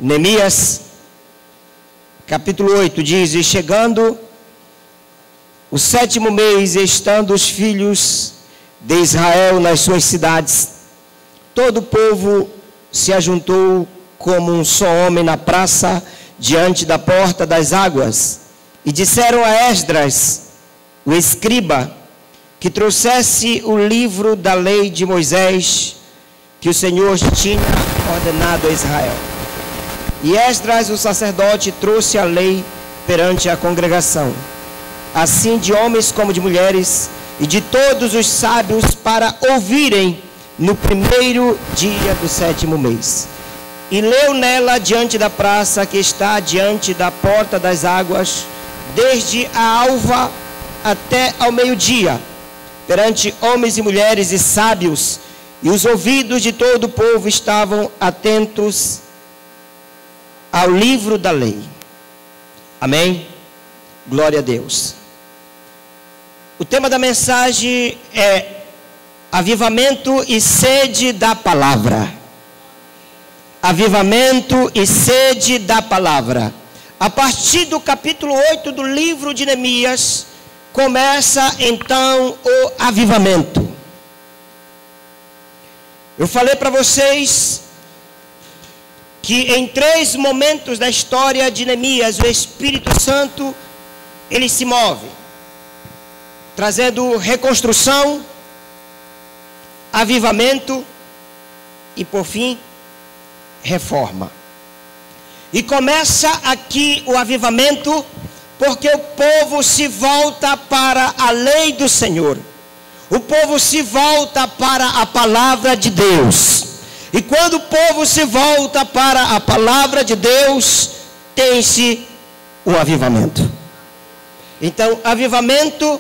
Neemias, capítulo 8, diz: e chegando o 7º mês, estando os filhos de Israel nas suas cidades, todo o povo se ajuntou como um só homem na praça, diante da porta das águas, e disseram a Esdras, o escriba, que trouxesse o livro da lei de Moisés, que o Senhor tinha ordenado a Israel. E Esdras, o sacerdote, trouxe a lei perante a congregação, assim de homens como de mulheres, e de todos os sábios, para ouvirem no 1º dia do 7º mês. E leu nela diante da praça que está diante da porta das águas, desde a alva até ao meio-dia, perante homens e mulheres e sábios, e os ouvidos de todo o povo estavam atentos ao livro da lei. Amém? Glória a Deus. O tema da mensagem é avivamento e sede da palavra. Avivamento e sede da palavra. A partir do capítulo 8 do livro de Neemias, começa então o avivamento. Eu falei para vocês que em 3 momentos da história de Neemias, o Espírito Santo, ele se move, trazendo reconstrução, avivamento e, por fim, reforma. E começa aqui o avivamento, porque o povo se volta para a lei do Senhor. O povo se volta para a palavra de Deus. E quando o povo se volta para a palavra de Deus, tem-se o avivamento. Então, avivamento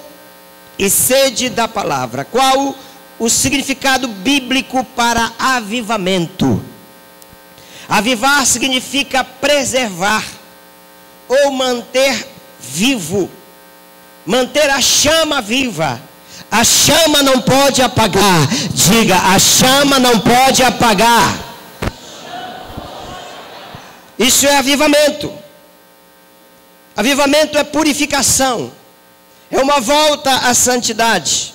e sede da palavra. Qual o significado bíblico para avivamento? Avivar significa preservar ou manter vivo, manter a chama viva. A chama não pode apagar. Diga, a chama não pode apagar. Isso é avivamento. Avivamento é purificação, é uma volta à santidade.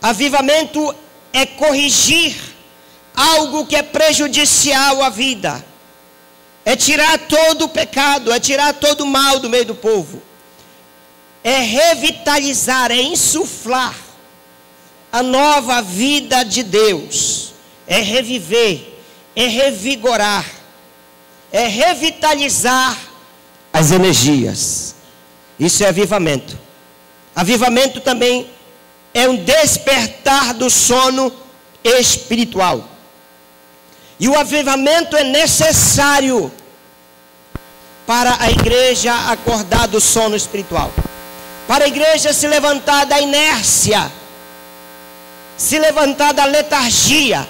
Avivamento é corrigir algo que é prejudicial à vida, é tirar todo o pecado, é tirar todo o mal do meio do povo, é revitalizar, é insuflar a nova vida de Deus, é reviver, é revigorar, é revitalizar as energias. Isso é avivamento. Avivamento também é um despertar do sono espiritual. E o avivamento é necessário para a igreja acordar do sono espiritual, para a igreja se levantar da inércia, se levantar da letargia,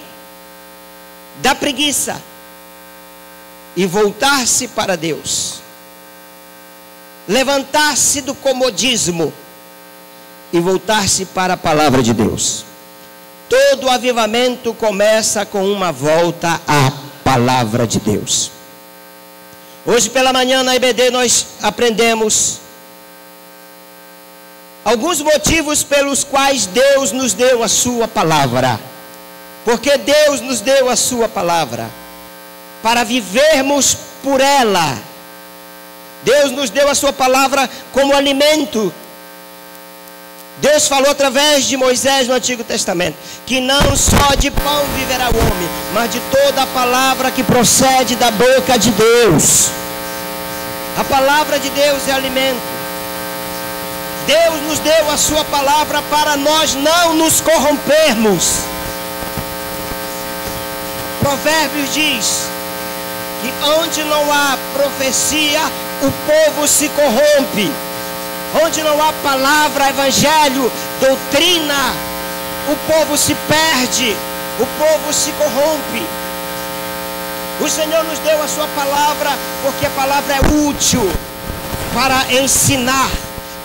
da preguiça e voltar-se para Deus, levantar-se do comodismo e voltar-se para a palavra de Deus. Todo avivamento começa com uma volta à palavra de Deus. Hoje pela manhã na IBD nós aprendemos alguns motivos pelos quais Deus nos deu a sua palavra. Porque Deus nos deu a sua palavra para vivermos por ela. Deus nos deu a sua palavra como alimento. Deus falou através de Moisés no Antigo Testamento que não só de pão viverá o homem, mas de toda a palavra que procede da boca de Deus. A palavra de Deus é alimento. Deus nos deu a sua palavra para nós não nos corrompermos. Provérbios diz que onde não há profecia, o povo se corrompe. Onde não há palavra, evangelho, doutrina, o povo se perde, o povo se corrompe. O Senhor nos deu a sua palavra porque a palavra é útil para ensinar,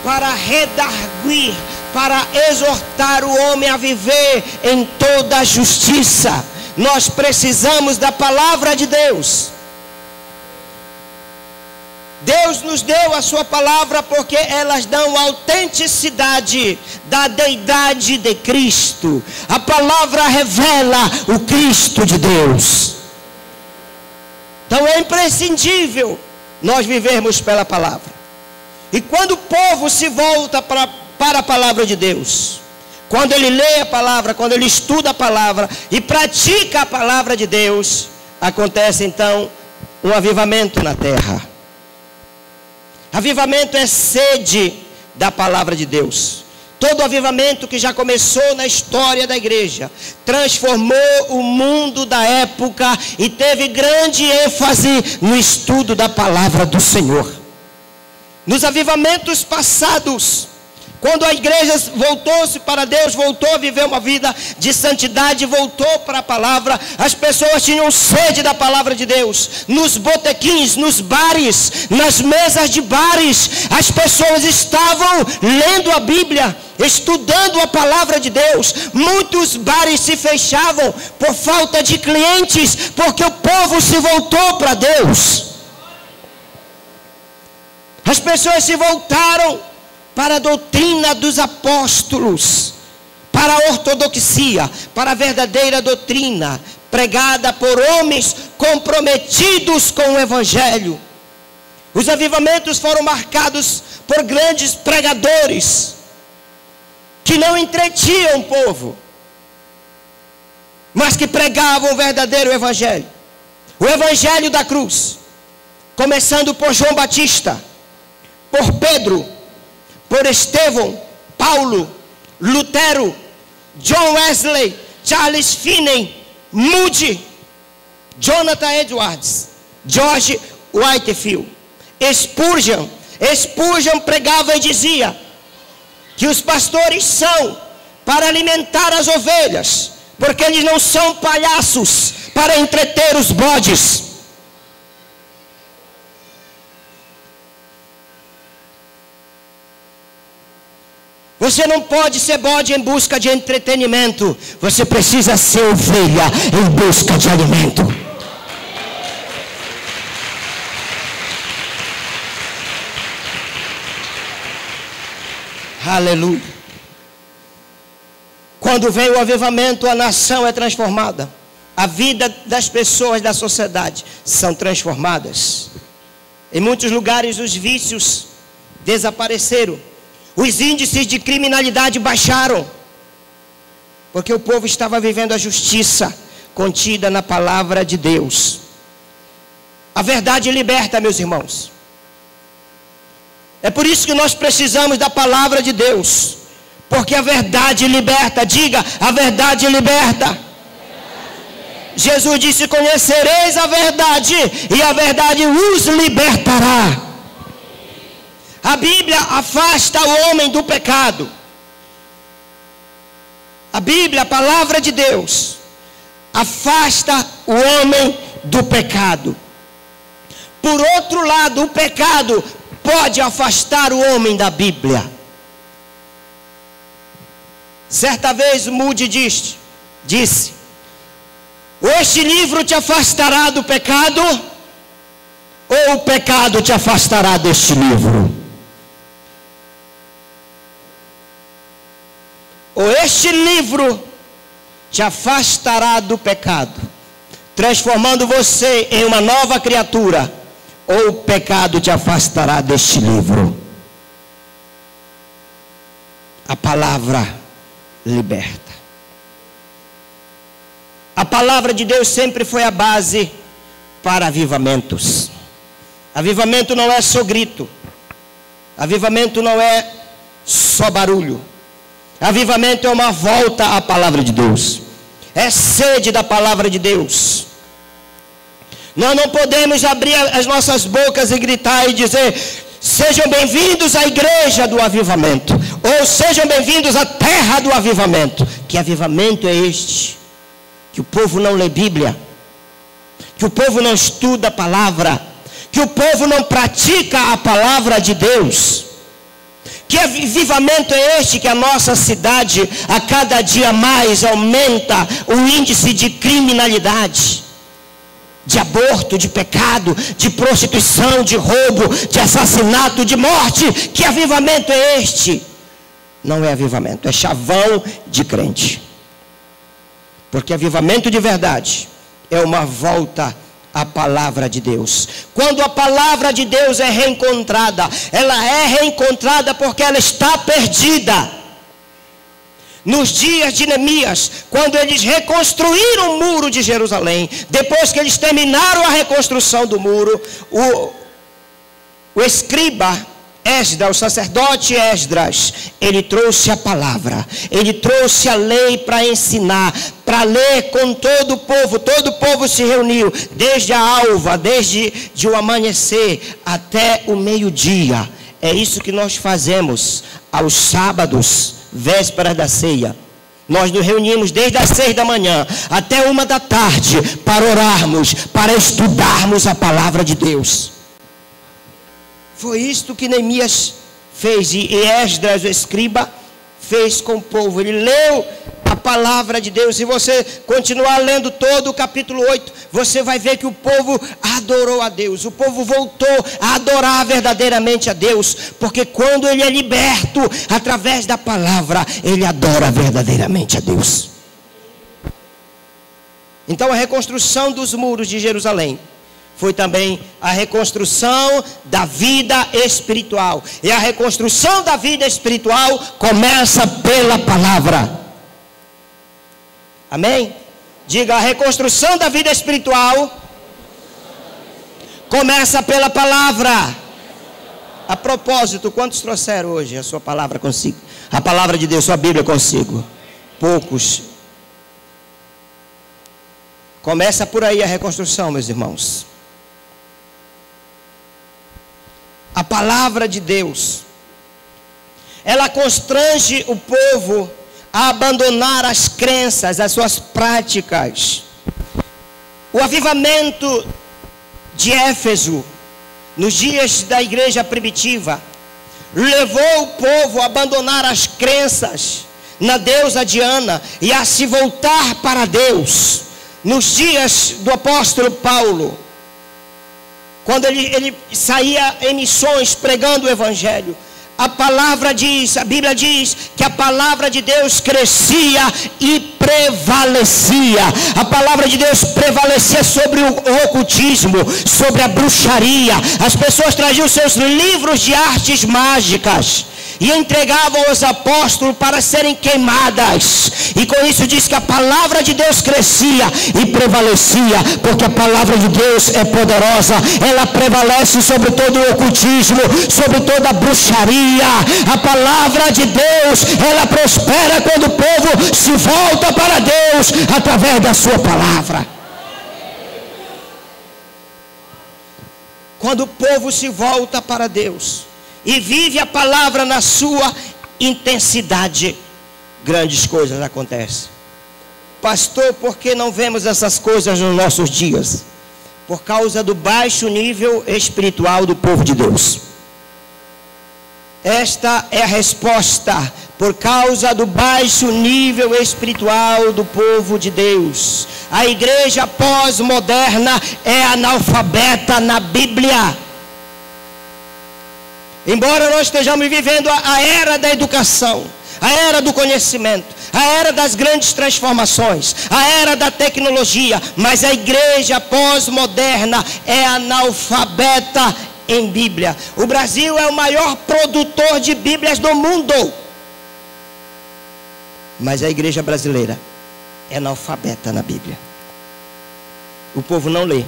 para redarguir, para exortar o homem a viver em toda a justiça. Nós precisamos da palavra de Deus. Deus nos deu a sua palavra porque elas dão autenticidade da deidade de Cristo. A palavra revela o Cristo de Deus. Então é imprescindível nós vivermos pela palavra. E quando o povo se volta para a palavra de Deus, quando ele lê a palavra, quando ele estuda a palavra e pratica a palavra de Deus, acontece então um avivamento na terra. Avivamento é sede da palavra de Deus. Todo avivamento que já começou na história da igreja transformou o mundo da época e teve grande ênfase no estudo da palavra do Senhor. Nos avivamentos passados, quando a igreja voltou-se para Deus, voltou a viver uma vida de santidade, voltou para a palavra, as pessoas tinham sede da palavra de Deus. Nos botequins, nos bares, nas mesas de bares, as pessoas estavam lendo a Bíblia, estudando a palavra de Deus. Muitos bares se fechavam por falta de clientes, porque o povo se voltou para Deus. As pessoas se voltaram para a doutrina dos apóstolos, para a ortodoxia, para a verdadeira doutrina, pregada por homens comprometidos com o Evangelho. Os avivamentos foram marcados por grandes pregadores, que não entretinham o povo, mas que pregavam o verdadeiro Evangelho. O Evangelho da cruz, começando por João Batista, por Pedro, por Estevão, Paulo, Lutero, John Wesley, Charles Finney, Moody, Jonathan Edwards, George Whitefield, Spurgeon. Spurgeon pregava e dizia que os pastores são para alimentar as ovelhas, porque eles não são palhaços para entreter os bodes. Você não pode ser bode em busca de entretenimento. Você precisa ser ovelha em busca de alimento. Aleluia. Quando vem o avivamento, a nação é transformada. A vida das pessoas da sociedade são transformadas. Em muitos lugares os vícios desapareceram. Os índices de criminalidade baixaram, porque o povo estava vivendo a justiça contida na palavra de Deus. A verdade liberta, meus irmãos. É por isso que nós precisamos da palavra de Deus, porque a verdade liberta. Diga, a verdade liberta. Jesus disse: conhecereis a verdade, e a verdade os libertará. A Bíblia afasta o homem do pecado. A Bíblia, a palavra de Deus, afasta o homem do pecado. Por outro lado, o pecado pode afastar o homem da Bíblia. Certa vez Moody disse: este livro te afastará do pecado, ou o pecado te afastará deste livro. Ou este livro te afastará do pecado, transformando você em uma nova criatura, ou o pecado te afastará deste livro. A palavra liberta. A palavra de Deus sempre foi a base para avivamentos. Avivamento não é só grito. Avivamento não é só barulho. Avivamento é uma volta à palavra de Deus. É sede da palavra de Deus. Nós não podemos abrir as nossas bocas e gritar e dizer: sejam bem-vindos à igreja do avivamento, ou sejam bem-vindos à terra do avivamento. Que avivamento é este? Que o povo não lê Bíblia, que o povo não estuda a palavra, que o povo não pratica a palavra de Deus. Que avivamento é este? Que a nossa cidade a cada dia mais aumenta o índice de criminalidade, de aborto, de pecado, de prostituição, de roubo, de assassinato, de morte. Que avivamento é este? Não é avivamento, é chavão de crente. Porque avivamento de verdade é uma volta à palavra de Deus. Quando a palavra de Deus é reencontrada, ela é reencontrada porque ela está perdida. Nos dias de Neemias, quando eles reconstruíram o muro de Jerusalém, depois que eles terminaram a reconstrução do muro, o escriba Esdras, o sacerdote Esdras, ele trouxe a palavra, ele trouxe a lei para ensinar, para ler com todo o povo se reuniu, desde a alva, desde o amanhecer até o meio-dia. É isso que nós fazemos aos sábados, vésperas da ceia. Nós nos reunimos desde as 6 da manhã até 1 da tarde para orarmos, para estudarmos a palavra de Deus. Foi isto que Neemias fez, e Esdras, o escriba, fez com o povo. Ele leu a palavra de Deus. Se você continuar lendo todo o capítulo 8, você vai ver que o povo adorou a Deus. O povo voltou a adorar verdadeiramente a Deus, porque quando ele é liberto através da palavra, ele adora verdadeiramente a Deus. Então a reconstrução dos muros de Jerusalém foi também a reconstrução da vida espiritual. E a reconstrução da vida espiritual começa pela palavra. Amém? Diga, a reconstrução da vida espiritual começa pela palavra. A propósito, quantos trouxeram hoje a sua palavra consigo? A palavra de Deus, sua Bíblia consigo? Poucos. Começa por aí a reconstrução, meus irmãos. A palavra de Deus, ela constrange o povo a abandonar as crenças, as suas práticas. O avivamento de Éfeso, nos dias da igreja primitiva, levou o povo a abandonar as crenças na deusa Diana e a se voltar para Deus. Nos dias do apóstolo Paulo, quando ele saía em missões pregando o evangelho, a palavra diz, a Bíblia diz que a palavra de Deus crescia e prevalecia. A palavra de Deus prevalecia sobre o ocultismo, sobre a bruxaria. As pessoas traziam seus livros de artes mágicas e entregavam aos apóstolos para serem queimadas. E com isso diz que a palavra de Deus crescia e prevalecia, porque a palavra de Deus é poderosa. Ela prevalece sobre todo o ocultismo, sobre toda a bruxaria. A palavra de Deus, ela prospera quando o povo se volta para Deus através da sua palavra. Quando o povo se volta para Deus e vive a palavra na sua intensidade, grandes coisas acontecem. Pastor, por que não vemos essas coisas nos nossos dias? Por causa do baixo nível espiritual do povo de Deus. Esta é a resposta. Por causa do baixo nível espiritual do povo de Deus. A igreja pós-moderna é analfabeta na Bíblia. Embora nós estejamos vivendo a era da educação, a era do conhecimento, a era das grandes transformações, a era da tecnologia, mas a igreja pós-moderna é analfabeta em Bíblia. O Brasil é o maior produtor de Bíblias do mundo, mas a igreja brasileira é analfabeta na Bíblia. O povo não lê,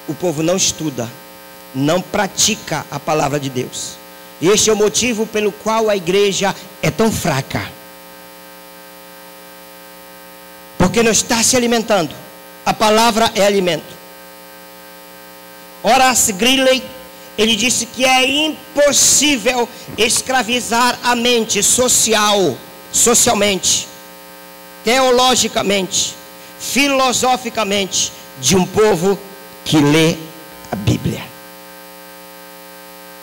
o povo não estuda, não pratica a palavra de Deus. E este é o motivo pelo qual a igreja é tão fraca, porque não está se alimentando. A palavra é alimento. Horace Greeley, ele disse que é impossível escravizar a mente socialmente, teologicamente, filosoficamente, de um povo que lê a Bíblia.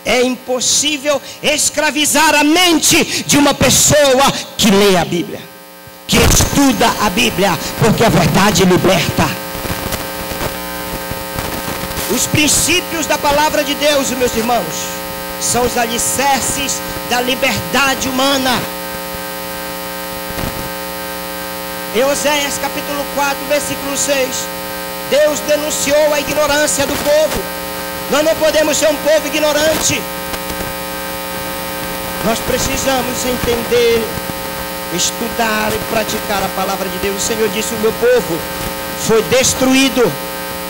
É impossível escravizar a mente de uma pessoa que lê a Bíblia, que estuda a Bíblia, porque a verdade liberta. Os princípios da palavra de Deus, meus irmãos, são os alicerces da liberdade humana. Em Oséias capítulo 4, versículo 6, Deus denunciou a ignorância do povo. Nós não podemos ser um povo ignorante. Nós precisamos entender, estudar e praticar a palavra de Deus. O Senhor disse: o meu povo foi destruído.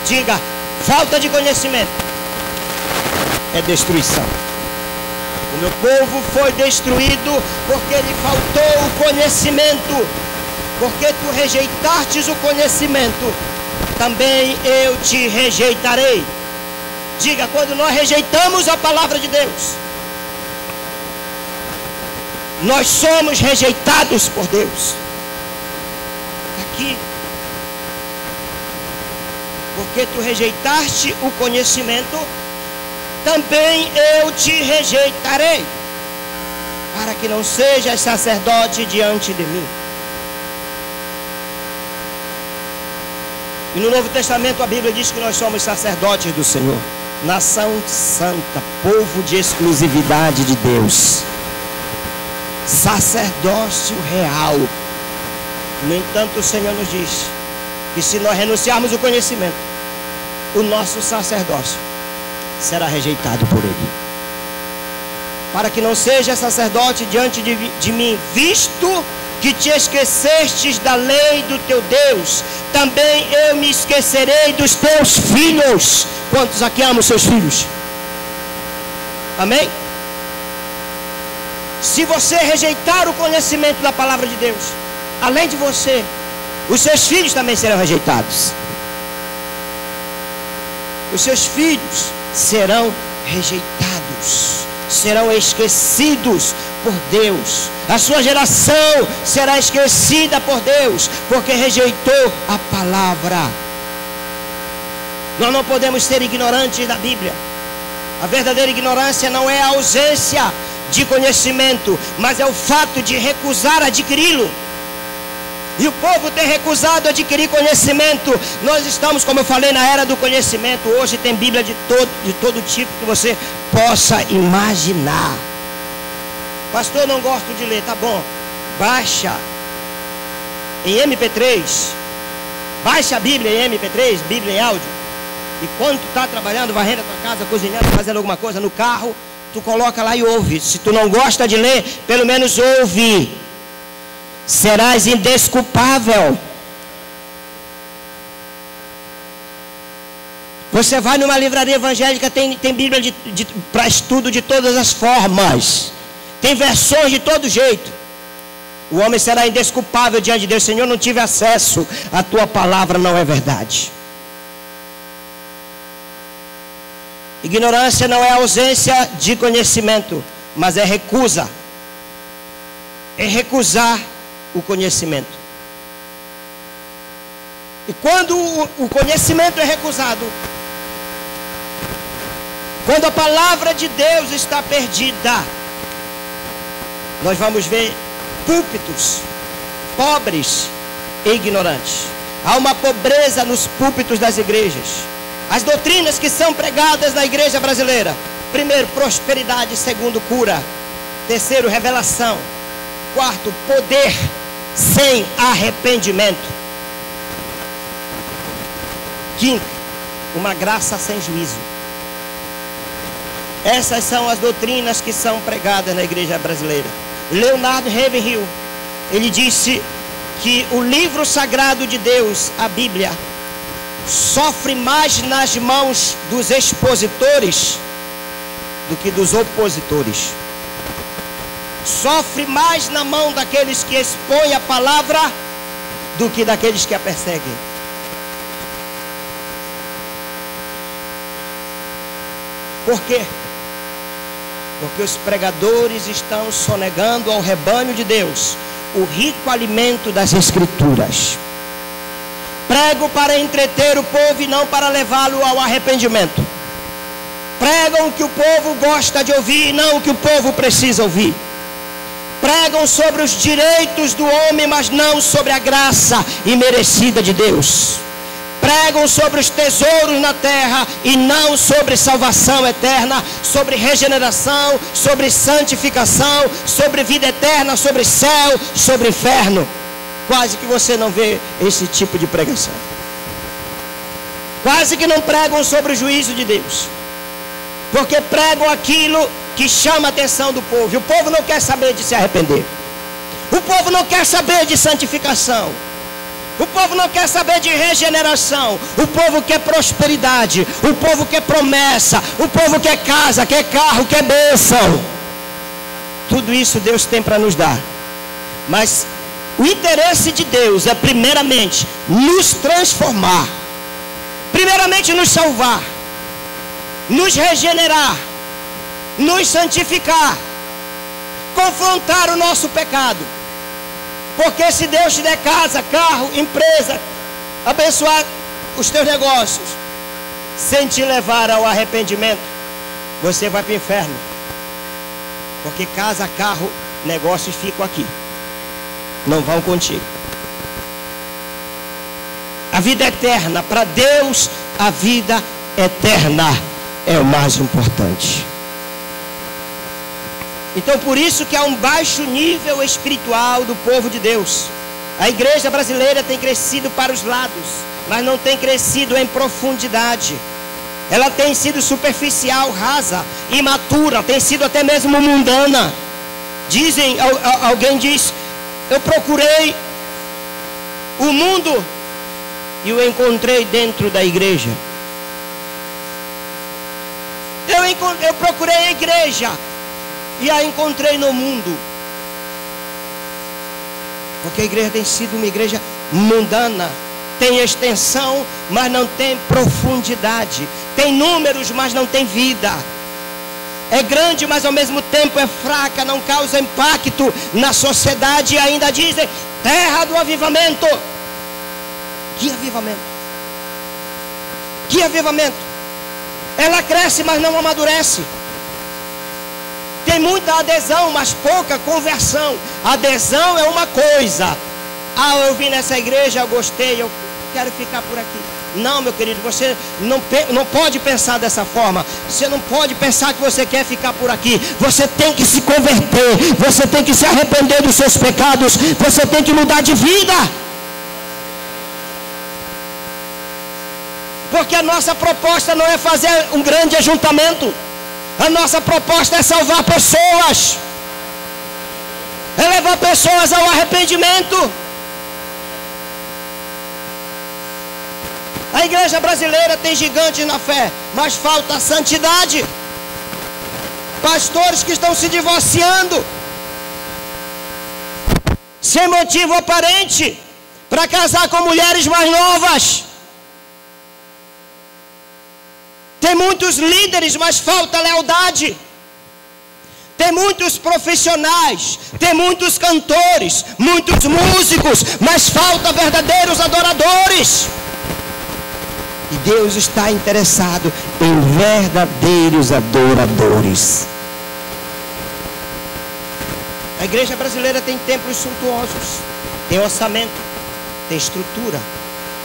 Diga: falta de conhecimento é destruição. O meu povo foi destruído porque lhe faltou o conhecimento. Porque tu rejeitastes o conhecimento, também eu te rejeitarei. Diga: quando nós rejeitamos a palavra de Deus, nós somos rejeitados por Deus. Aqui. Porque tu rejeitaste o conhecimento, também eu te rejeitarei, para que não sejas sacerdote diante de mim. E no Novo Testamento a Bíblia diz que nós somos sacerdotes do Senhor, nação santa, povo de exclusividade de Deus, sacerdócio real. No entanto, o Senhor nos diz que se nós renunciarmos o conhecimento, o nosso sacerdócio será rejeitado por Ele. Para que não seja sacerdote diante de mim, visto que te esquecestes da lei do teu Deus, também eu me esquecerei dos teus filhos. Quantos aqui amam seus filhos? Amém? Se você rejeitar o conhecimento da palavra de Deus, além de você, os seus filhos também serão rejeitados. Os seus filhos serão rejeitados, serão esquecidos por Deus. A sua geração será esquecida por Deus, porque rejeitou a palavra. Nós não podemos ser ignorantes da Bíblia. A verdadeira ignorância não é a ausência de conhecimento, mas é o fato de recusar adquiri-lo. E o povo tem recusado adquirir conhecimento. Nós estamos, como eu falei, na era do conhecimento. Hoje tem Bíblia de todo tipo que você possa imaginar. Pastor, não gosto de ler. Tá bom, baixa em MP3. Baixa a Bíblia em MP3, Bíblia em áudio. E quando tu está trabalhando, varrendo a tua casa, cozinhando, fazendo alguma coisa no carro, tu coloca lá e ouve. Se tu não gosta de ler, pelo menos ouve. Serás indesculpável. Você vai numa livraria evangélica, tem Bíblia para estudo de todas as formas. Tem versões de todo jeito. O homem será indesculpável diante de Deus. Senhor, não tive acesso, a tua palavra não é verdade. Ignorância não é ausência de conhecimento, mas é recusa. É recusar o conhecimento. E quando o conhecimento é recusado, quando a palavra de Deus está perdida, nós vamos ver púlpitos pobres e ignorantes. Há uma pobreza nos púlpitos das igrejas. As doutrinas que são pregadas na igreja brasileira: primeiro, prosperidade; segundo, cura; terceiro, revelação; quarto, poder sem arrependimento; quinto, uma graça sem juízo. Essas são as doutrinas que são pregadas na igreja brasileira. Leonardo Ravenhill, ele disse que o livro sagrado de Deus, a Bíblia, sofre mais nas mãos dos expositores do que dos opositores. Sofre mais na mão daqueles que expõem a palavra do que daqueles que a perseguem. Por quê? Porque os pregadores estão sonegando ao rebanho de Deus o rico alimento das Escrituras. Prego para entreter o povo e não para levá-lo ao arrependimento. Pregam o que o povo gosta de ouvir e não o que o povo precisa ouvir. Pregam sobre os direitos do homem, mas não sobre a graça imerecida de Deus. pregam sobre os tesouros na terra e não sobre salvação eterna, sobre regeneração, sobre santificação, sobre vida eterna, sobre céu, sobre inferno. Quase que você não vê esse tipo de pregação. Quase que não pregam sobre o juízo de Deus, porque pregam aquilo que chama a atenção do povo. E o povo não quer saber de se arrepender. O povo não quer saber de santificação. O povo não quer saber de regeneração. O povo quer prosperidade. O povo quer promessa. O povo quer casa, quer carro, quer bênção. Tudo isso Deus tem para nos dar. Mas o interesse de Deus é primeiramente nos transformar. Primeiramente nos salvar. Nos regenerar. Nos santificar. Confrontar o nosso pecado. Porque se Deus te der casa, carro, empresa, abençoar os teus negócios, sem te levar ao arrependimento, você vai para o inferno. Porque casa, carro, negócios ficam aqui, não vão contigo. A vida eterna, para Deus, a vida eterna é o mais importante. Então por isso que há um baixo nível espiritual do povo de Deus. A igreja brasileira tem crescido para os lados, mas não tem crescido em profundidade. Ela tem sido superficial, rasa, imatura, tem sido até mesmo mundana. Alguém diz, eu procurei o mundo e o encontrei dentro da igreja. Eu procurei a igreja e a encontrei no mundo. Porque a igreja tem sido uma igreja mundana. Tem extensão, mas não tem profundidade. Tem números, mas não tem vida. É grande, mas ao mesmo tempo é fraca. Não causa impacto na sociedade. E ainda dizem, terra do avivamento. Que avivamento? Que avivamento? Ela cresce, mas não amadurece. Tem muita adesão, mas pouca conversão. Adesão é uma coisa. Eu vim nessa igreja, eu gostei, eu quero ficar por aqui. Não, meu querido, você não pode pensar dessa forma. Você não pode pensar que você quer ficar por aqui. Você tem que se converter. Você tem que se arrepender dos seus pecados. Você tem que mudar de vida. Porque a nossa proposta não é fazer um grande ajuntamento. A nossa proposta é salvar pessoas. É levar pessoas ao arrependimento. A igreja brasileira tem gigantes na fé, mas falta santidade. Pastores que estão se divorciando sem motivo aparente, para casar com mulheres mais novas. Tem muitos líderes, mas falta lealdade. Tem muitos profissionais, tem muitos cantores, muitos músicos, mas falta verdadeiros adoradores. E Deus está interessado em verdadeiros adoradores. A igreja brasileira tem templos suntuosos, tem orçamento, tem estrutura,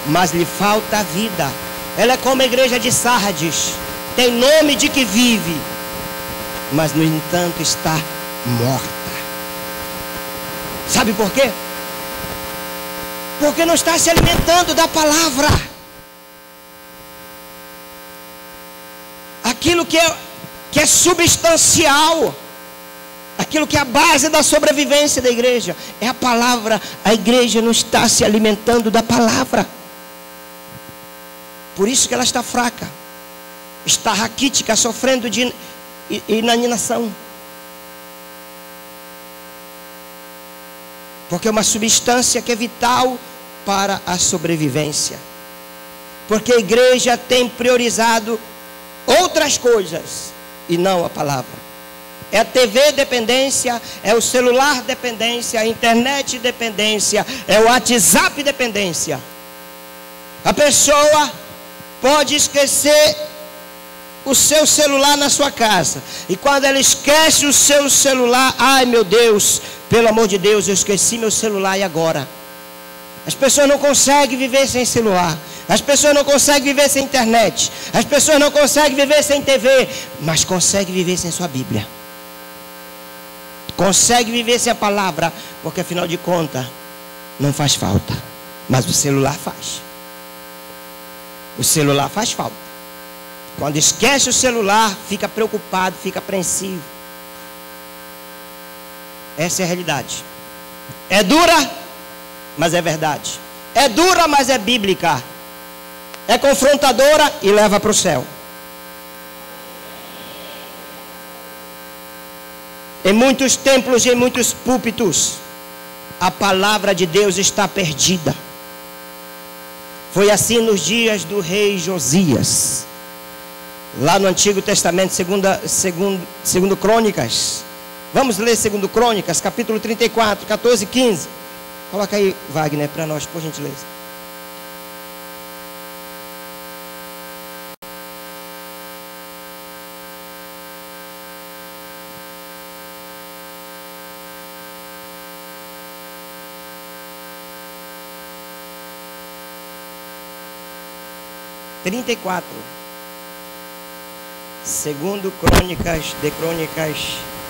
mas lhe falta a vida. Ela é como a igreja de Sardes, tem nome de que vive, mas no entanto está morta. Sabe por quê? Porque não está se alimentando da palavra. Aquilo que é substancial, aquilo que é a base da sobrevivência da igreja, é a palavra. A igreja não está se alimentando da palavra. Por isso que ela está fraca, está raquítica, sofrendo de inanição. Porque é uma substância que é vital para a sobrevivência. Porque a igreja tem priorizado outras coisas e não a palavra. É a TV dependência, é o celular dependência, a internet dependência, é o WhatsApp dependência. A pessoa pode esquecer o seu celular na sua casa, e quando ela esquece o seu celular, ai meu Deus, pelo amor de Deus, eu esqueci meu celular, e agora? As pessoas não conseguem viver sem celular. As pessoas não conseguem viver sem internet. As pessoas não conseguem viver sem TV. Mas conseguem viver sem sua Bíblia. Consegue viver sem a palavra. Porque afinal de contas, não faz falta. Mas o celular faz. O celular faz falta. Quando esquece o celular, fica preocupado, fica apreensivo. Essa é a realidade. É dura, mas é verdade. É dura, mas é bíblica. É confrontadora e leva para o céu. Em muitos templos e em muitos púlpitos, a palavra de Deus está perdida. Foi assim nos dias do rei Josias. Lá no Antigo Testamento, segundo Crônicas. Vamos ler segundo Crônicas, capítulo 34, 14 e 15. Coloca aí, Wagner, para nós, por gentileza. Segundo Crônicas, de Crônicas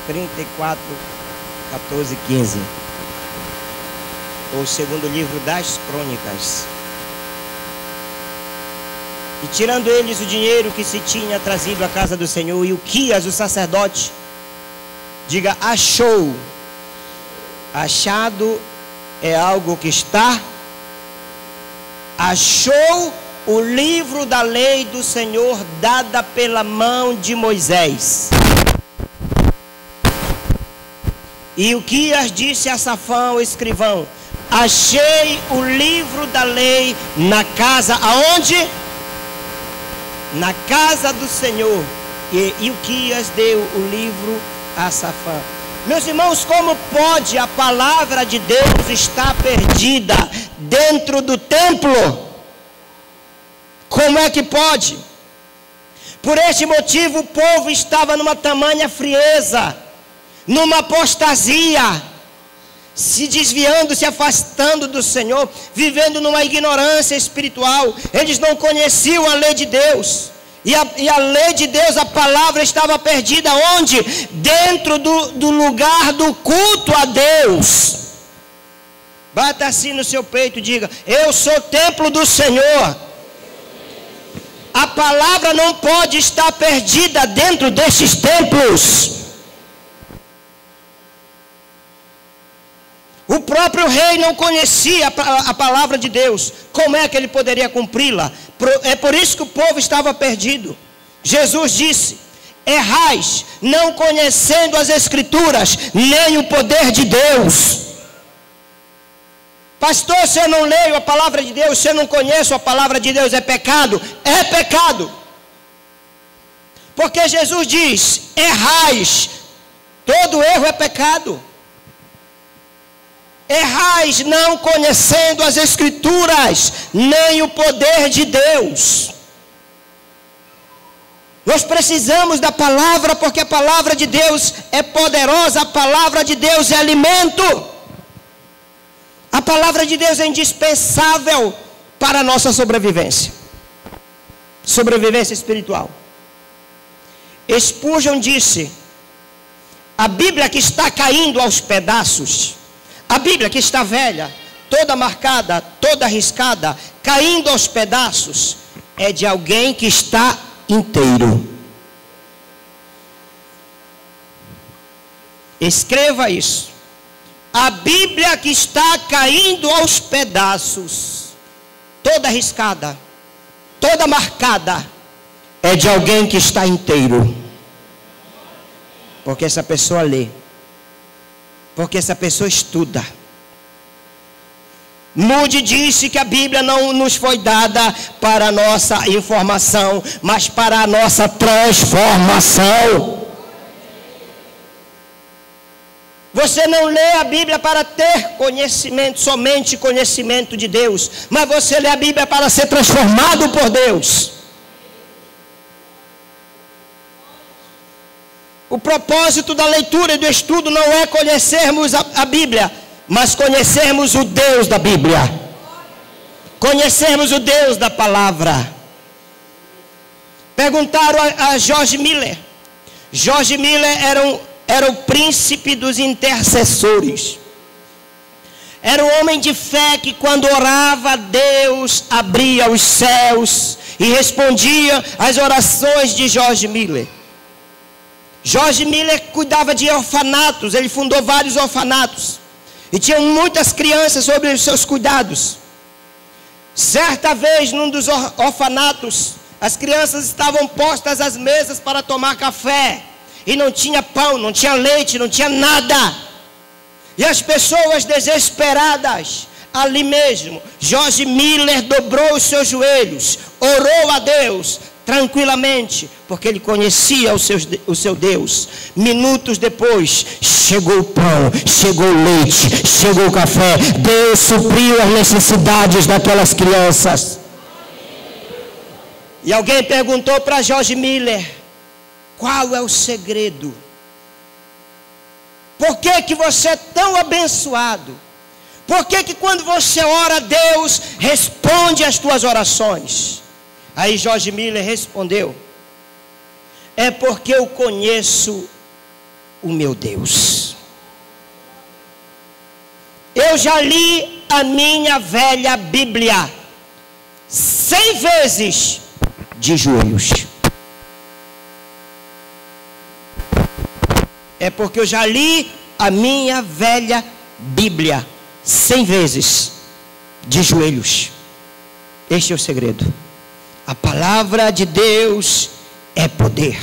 34, 14 e 15. Ou segundo livro das Crônicas. E tirando eles o dinheiro que se tinha trazido à casa do Senhor, e Uquias, o sacerdote, diga, achou. Achado é algo que está. Achou o livro da lei do Senhor dada pela mão de Moisés. E Uquias disse a Safã, o escrivão, achei o livro da lei na casa, aonde? Na casa do Senhor. E Uquias deu o livro a Safã. Meus irmãos, como pode a palavra de Deus estar perdida dentro do templo? Como é que pode? Por este motivo o povo estava numa tamanha frieza, numa apostasia, se desviando, se afastando do Senhor, vivendo numa ignorância espiritual. Eles não conheciam a lei de Deus. E a lei de Deus, a palavra estava perdida onde? Dentro do lugar do culto a Deus. Bata assim no seu peito e diga, eu sou templo do Senhor. A palavra não pode estar perdida dentro destes templos. O próprio rei não conhecia a palavra de Deus. Como é que ele poderia cumpri-la? É por isso que o povo estava perdido. Jesus disse, errais, não conhecendo as Escrituras, nem o poder de Deus. Pastor, se eu não leio a palavra de Deus, se eu não conheço a palavra de Deus, é pecado? É pecado. Porque Jesus diz, errais, todo erro é pecado. Errais não conhecendo as Escrituras, nem o poder de Deus. Nós precisamos da palavra, porque a palavra de Deus é poderosa, a palavra de Deus é alimento. A palavra de Deus é indispensável para a nossa sobrevivência. Sobrevivência espiritual. Spurgeon disse, a Bíblia que está caindo aos pedaços, a Bíblia que está velha, toda marcada, toda riscada, caindo aos pedaços, é de alguém que está inteiro. Escreva isso. A Bíblia que está caindo aos pedaços, toda riscada, toda marcada, é de alguém que está inteiro. Porque essa pessoa lê. Porque essa pessoa estuda. Moody disse que a Bíblia não nos foi dada para a nossa informação, mas para a nossa transformação. Você não lê a Bíblia para ter conhecimento, somente conhecimento de Deus, mas você lê a Bíblia para ser transformado por Deus. O propósito da leitura e do estudo não é conhecermos a Bíblia, mas conhecermos o Deus da Bíblia. conhecermos o Deus da palavra. Perguntaram a George Miller. George Miller era o príncipe dos intercessores. Era um homem de fé que, quando orava, Deus abria os céus e respondia às orações de George Miller. George Miller cuidava de orfanatos, ele fundou vários orfanatos e tinha muitas crianças sob os seus cuidados. Certa vez, num dos orfanatos, as crianças estavam postas às mesas para tomar café e não tinha pão, não tinha leite, não tinha nada. E as pessoas desesperadas, ali mesmo, George Miller dobrou os seus joelhos, orou a Deus tranquilamente, porque ele conhecia o seu Deus. Minutos depois, chegou o pão, chegou o leite, chegou o café. Deus supriu as necessidades daquelas crianças. E alguém perguntou para George Miller: qual é o segredo? Por que você é tão abençoado? Por que quando você ora, Deus responde às tuas orações? Aí George Miller respondeu: é porque eu conheço o meu Deus. Eu já li a minha velha Bíblia 100 vezes de joelhos. É porque eu já li a minha velha Bíblia 100 vezes de joelhos. Este é o segredo. A palavra de Deus é poder.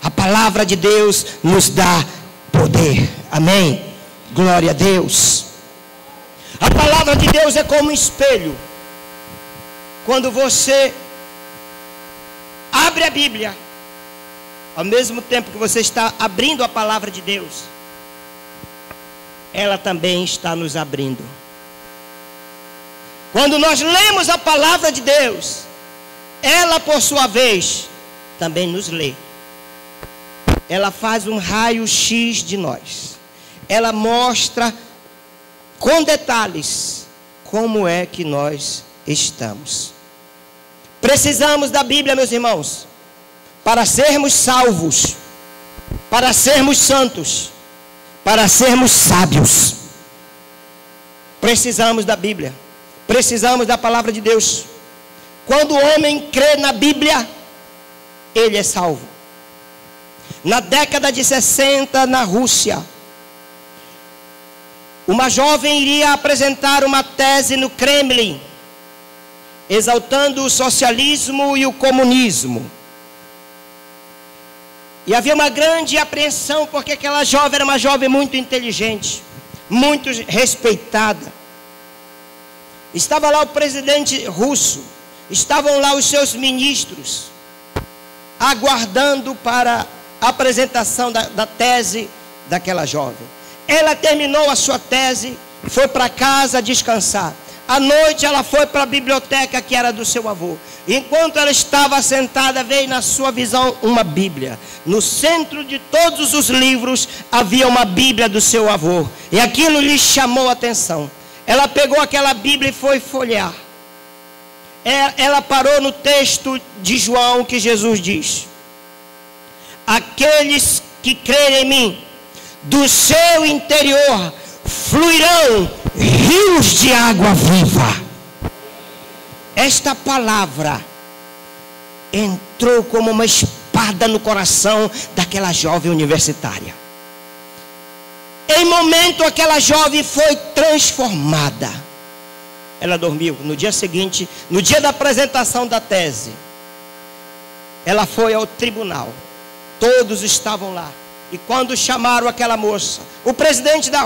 A palavra de Deus nos dá poder. Amém? Glória a Deus. A palavra de Deus é como um espelho. Quando você abre a Bíblia, ao mesmo tempo que você está abrindo a palavra de Deus, ela também está nos abrindo. Quando nós lemos a palavra de Deus, ela, por sua vez, também nos lê. Ela faz um raio-x de nós. Ela mostra com detalhes como é que nós estamos. Precisamos da Bíblia, meus irmãos, para sermos salvos, para sermos santos, para sermos sábios. Precisamos da Bíblia, precisamos da palavra de Deus. Quando o homem crê na Bíblia, ele é salvo. Na década de 60, na Rússia, uma jovem iria apresentar uma tese no Kremlin, exaltando o socialismo e o comunismo. E havia uma grande apreensão, porque aquela jovem era uma jovem muito inteligente, muito respeitada. Estava lá o presidente russo, estavam lá os seus ministros, aguardando para a apresentação da tese daquela jovem. Ela terminou a sua tese, foi para casa descansar. À noite ela foi para a biblioteca que era do seu avô. Enquanto ela estava sentada, veio na sua visão uma Bíblia. No centro de todos os livros havia uma Bíblia do seu avô. E aquilo lhe chamou a atenção. Ela pegou aquela Bíblia e foi folhear. Ela parou no texto de João que Jesus diz: aqueles que crerem em mim, do seu interior fluirão rios de água viva. Esta palavra entrou como uma espada no coração daquela jovem universitária. Em momento aquela jovem foi transformada. Ela dormiu. No dia seguinte, no dia da apresentação da tese, ela foi ao tribunal. Todos estavam lá. E quando chamaram aquela moça, o presidente da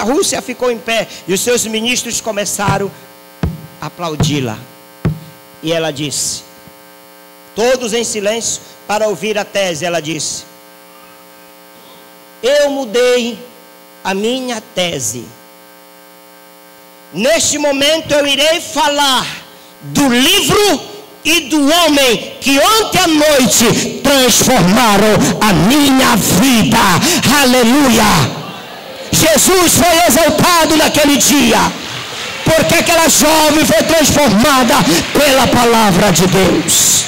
Rússia ficou em pé e os seus ministros começaram a aplaudi-la. E ela disse, todos em silêncio para ouvir a tese, ela disse: eu mudei a minha tese. Neste momento eu irei falar do livro e do homem que ontem à noite transformaram a minha vida. Aleluia! Jesus foi exaltado naquele dia. porque aquela jovem foi transformada pela palavra de Deus.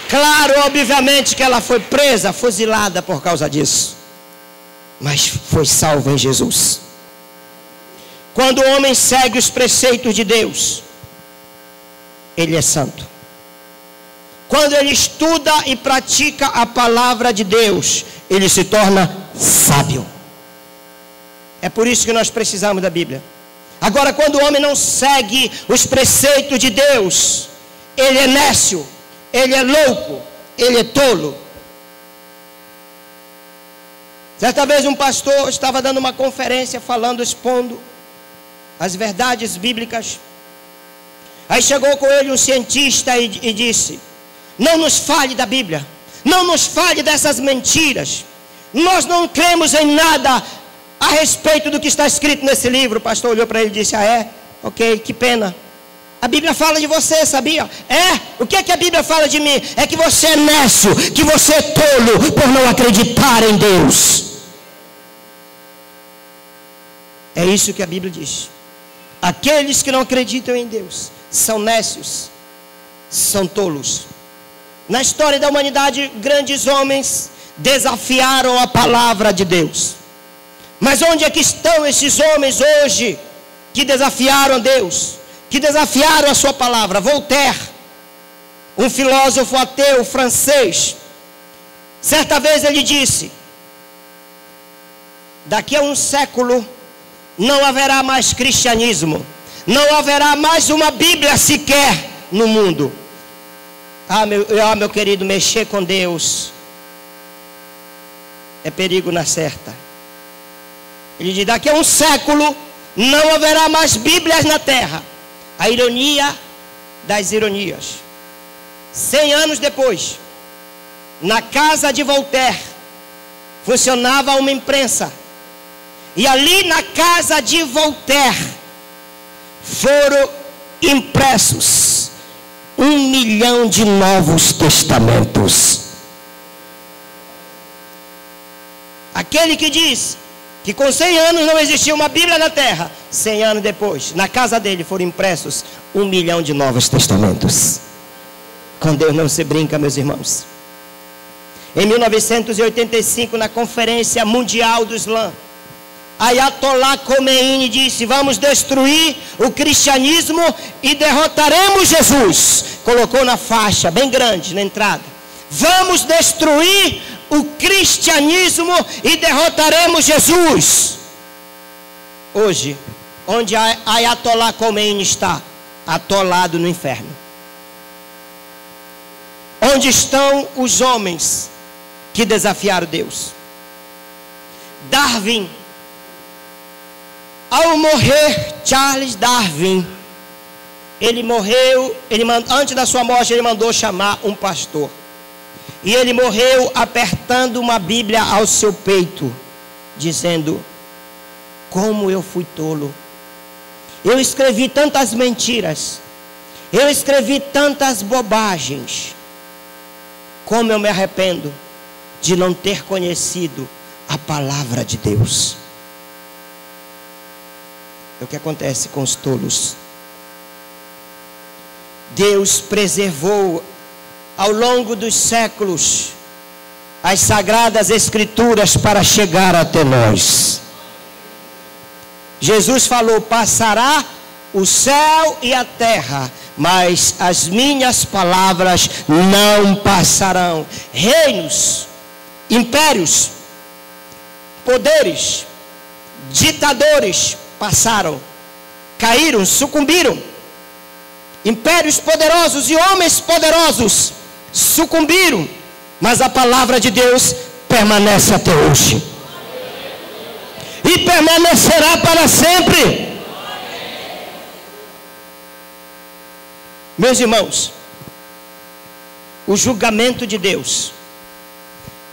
Claro, obviamente que ela foi presa, fuzilada por causa disso, mas foi salva em Jesus. Quando o homem segue os preceitos de Deus, ele é santo. Quando ele estuda e pratica a palavra de Deus, ele se torna sábio. É por isso que nós precisamos da Bíblia. Agora, quando o homem não segue os preceitos de Deus, ele é nécio, ele é louco, ele é tolo. Certa vez um pastor estava dando uma conferência falando, expondo as verdades bíblicas. Aí chegou com ele um cientista e disse: não nos fale da Bíblia, não nos fale dessas mentiras, nós não cremos em nada a respeito do que está escrito nesse livro. O pastor olhou para ele e disse: ah, é? Ok, que pena. A Bíblia fala de você, sabia? É? O que é que a Bíblia fala de mim? É que você é nécio, que você é tolo por não acreditar em Deus. É isso que a Bíblia diz. Aqueles que não acreditam em Deus são nécios, são tolos. Na história da humanidade, grandes homens desafiaram a palavra de Deus. Mas onde é que estão esses homens hoje que desafiaram a Deus, que desafiaram a sua palavra? Voltaire, um filósofo ateu francês, certa vez ele disse: daqui a um século não haverá mais cristianismo, não haverá mais uma Bíblia sequer no mundo. Meu querido, mexer com Deus é perigo na certa. Ele diz: daqui a um século não haverá mais Bíblias na terra. A ironia das ironias. 100 anos depois, na casa de Voltaire, funcionava uma imprensa. E ali na casa de Voltaire foram impressos 1 milhão de novos testamentos. Aquele que diz que com 100 anos não existia uma Bíblia na terra, 100 anos depois, na casa dele foram impressos 1 milhão de novos testamentos. Com Deus não se brinca, meus irmãos. Em 1985, na Conferência Mundial do Islã, Ayatollah Khomeini disse: vamos destruir o cristianismo e derrotaremos Jesus. Colocou na faixa bem grande na entrada: vamos destruir o cristianismo e derrotaremos Jesus. Hoje, onde Ayatollah Khomeini está? Atolado no inferno. Onde estão os homens que desafiaram Deus? Darwin, ao morrer, Charles Darwin, ele morreu, antes da sua morte ele mandou chamar um pastor. E ele morreu apertando uma Bíblia ao seu peito, dizendo: como eu fui tolo. Eu escrevi tantas mentiras, eu escrevi tantas bobagens. Como eu me arrependo de não ter conhecido a palavra de Deus. É o que acontece com os tolos. Deus preservou ao longo dos séculos as sagradas escrituras para chegar até nós. Jesus falou: passará o céu e a terra, mas as minhas palavras não passarão. Reinos, impérios, poderes, ditadores passaram, caíram, sucumbiram. Impérios poderosos e homens poderosos sucumbiram, mas a palavra de Deus permanece até hoje e permanecerá para sempre. Meus irmãos, o julgamento de Deus,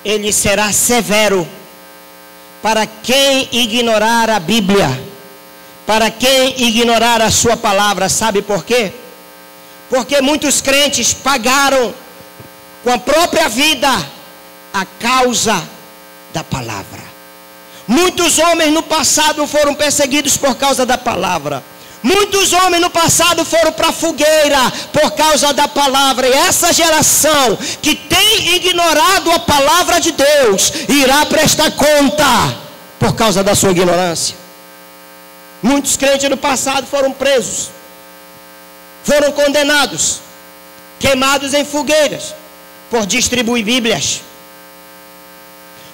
ele será severo para quem ignorar a Bíblia, para quem ignorar a sua palavra. Sabe por quê? Porque muitos crentes pagaram com a própria vida a causa da palavra. Muitos homens no passado foram perseguidos por causa da palavra. Muitos homens no passado foram para a fogueira por causa da palavra. E essa geração que tem ignorado a palavra de Deus irá prestar conta por causa da sua ignorância. Muitos crentes no passado foram presos, foram condenados, queimados em fogueiras por distribuir Bíblias.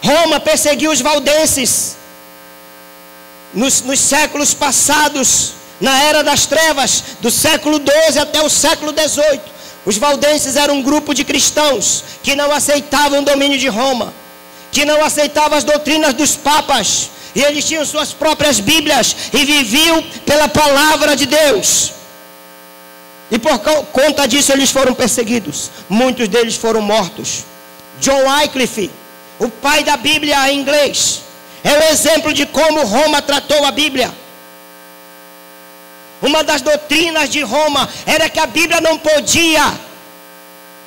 Roma perseguiu os valdenses nos séculos passados. Na era das trevas, do século XII até o século XVIII, os valdenses eram um grupo de cristãos que não aceitavam o domínio de Roma, que não aceitavam as doutrinas dos papas, e eles tinham suas próprias Bíblias e viviam pela palavra de Deus. E por conta disso eles foram perseguidos. Muitos deles foram mortos. John Wycliffe, o pai da Bíblia em inglês, é o exemplo de como Roma tratou a Bíblia. Uma das doutrinas de Roma era que a Bíblia não podia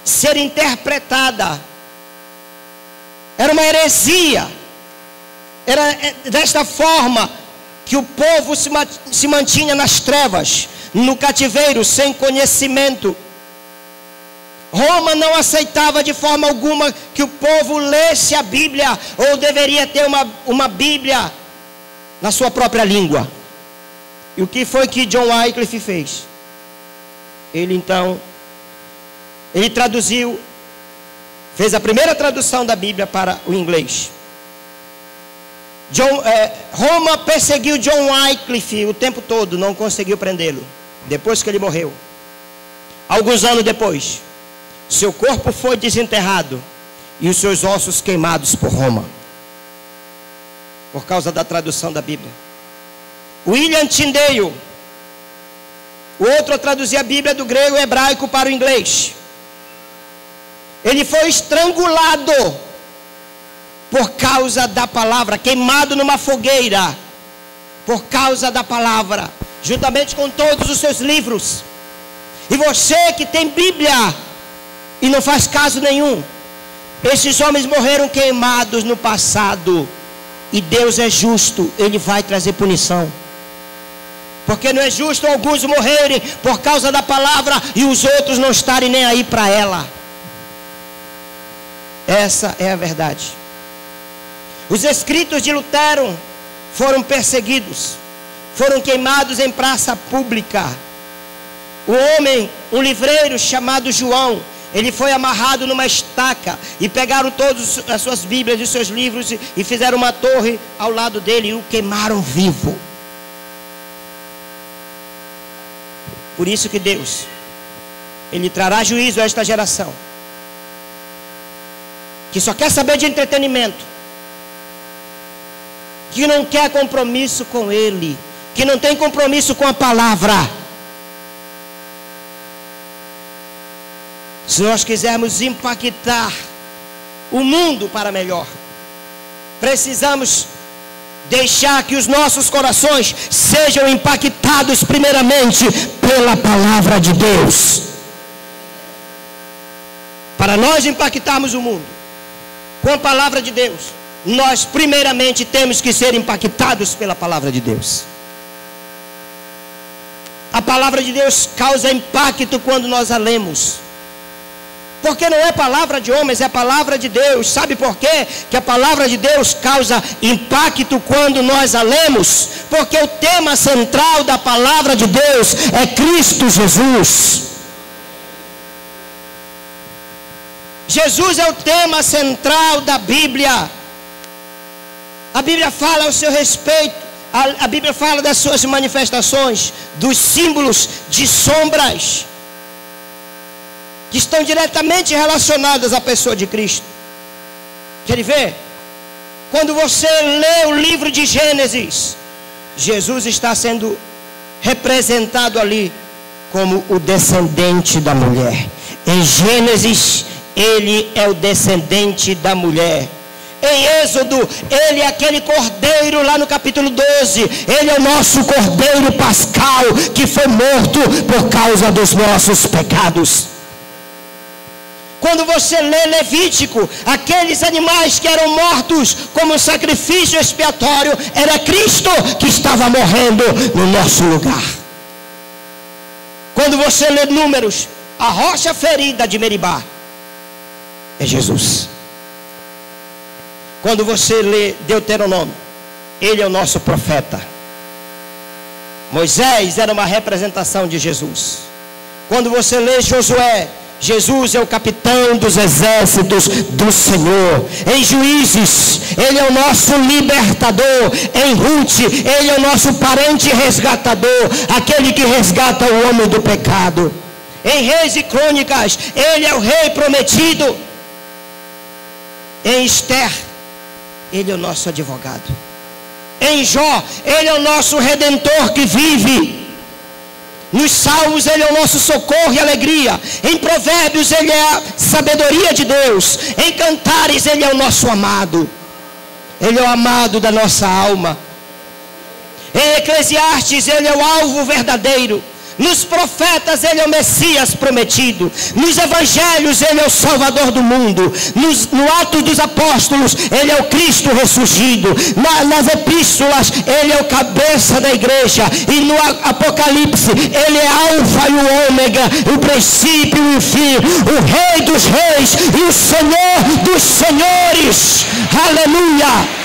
ser interpretada. Era uma heresia. Era desta forma que o povo se mantinha nas trevas, no cativeiro, sem conhecimento. Roma não aceitava de forma alguma que o povo lesse a Bíblia, ou deveria ter uma Bíblia na sua própria língua. E o que foi que John Wycliffe fez? Ele traduziu, fez a primeira tradução da Bíblia para o inglês. Roma perseguiu John Wycliffe o tempo todo, não conseguiu prendê-lo, depois que ele morreu. Alguns anos depois, seu corpo foi desenterrado e os seus ossos queimados por Roma, por causa da tradução da Bíblia. William Tyndale, o outro a traduzir a Bíblia do grego e hebraico para o inglês. Ele foi estrangulado por causa da palavra, queimado numa fogueira por causa da palavra, juntamente com todos os seus livros. E você que tem Bíblia e não faz caso nenhum, esses homens morreram queimados no passado, e Deus é justo, Ele vai trazer punição. Porque não é justo alguns morrerem por causa da palavra e os outros não estarem nem aí para ela. Essa é a verdade. Os escritos de Lutero foram perseguidos, foram queimados em praça pública. O homem, um livreiro chamado João, ele foi amarrado numa estaca e pegaram todas as suas Bíblias e os seus livros e fizeram uma torre ao lado dele e o queimaram vivo. Por isso que Deus, Ele trará juízo a esta geração, que só quer saber de entretenimento, que não quer compromisso com Ele, que não tem compromisso com a palavra. Se nós quisermos impactar o mundo para melhor, precisamos deixar que os nossos corações sejam impactados primeiramente pela palavra de Deus. Para nós impactarmos o mundo com a palavra de Deus, nós primeiramente temos que ser impactados pela palavra de Deus. A palavra de Deus causa impacto quando nós a lemos. Porque não é palavra de homens, é palavra de Deus. Sabe por quê? Que a palavra de Deus causa impacto quando nós a lemos? Porque o tema central da palavra de Deus é Cristo Jesus. Jesus é o tema central da Bíblia. A Bíblia fala ao seu respeito. A Bíblia fala das suas manifestações, dos símbolos de sombras que estão diretamente relacionadas à pessoa de Cristo. Quer ver? Quando você lê o livro de Gênesis, Jesus está sendo representado ali como o descendente da mulher. Em Gênesis, ele é o descendente da mulher. Em Êxodo, ele é aquele cordeiro lá no capítulo 12. Ele é o nosso cordeiro pascal que foi morto por causa dos nossos pecados. Quando você lê Levítico, aqueles animais que eram mortos como sacrifício expiatório, era Cristo que estava morrendo no nosso lugar. Quando você lê Números, a rocha ferida de Meribá é Jesus. Quando você lê Deuteronômio, ele é o nosso profeta. Moisés era uma representação de Jesus. Quando você lê Josué, Jesus é o capitão dos exércitos do Senhor. Em Juízes, ele é o nosso libertador. Em Ruth, ele é o nosso parente resgatador, aquele que resgata o homem do pecado. Em Reis e Crônicas, ele é o rei prometido. Em Esther, ele é o nosso advogado. Em Jó, ele é o nosso redentor que vive. Nos Salmos, ele é o nosso socorro e alegria. Em Provérbios, ele é a sabedoria de Deus. Em Cantares, ele é o nosso amado. Ele é o amado da nossa alma. Em Eclesiastes, ele é o alvo verdadeiro. Nos profetas, ele é o Messias prometido. Nos evangelhos, ele é o Salvador do mundo. No Atos dos Apóstolos, ele é o Cristo ressurgido. Nas epístolas, ele é o cabeça da igreja. E no Apocalipse, ele é Alfa e o Ômega, o princípio e o fim, o Rei dos reis e o Senhor dos senhores. Aleluia!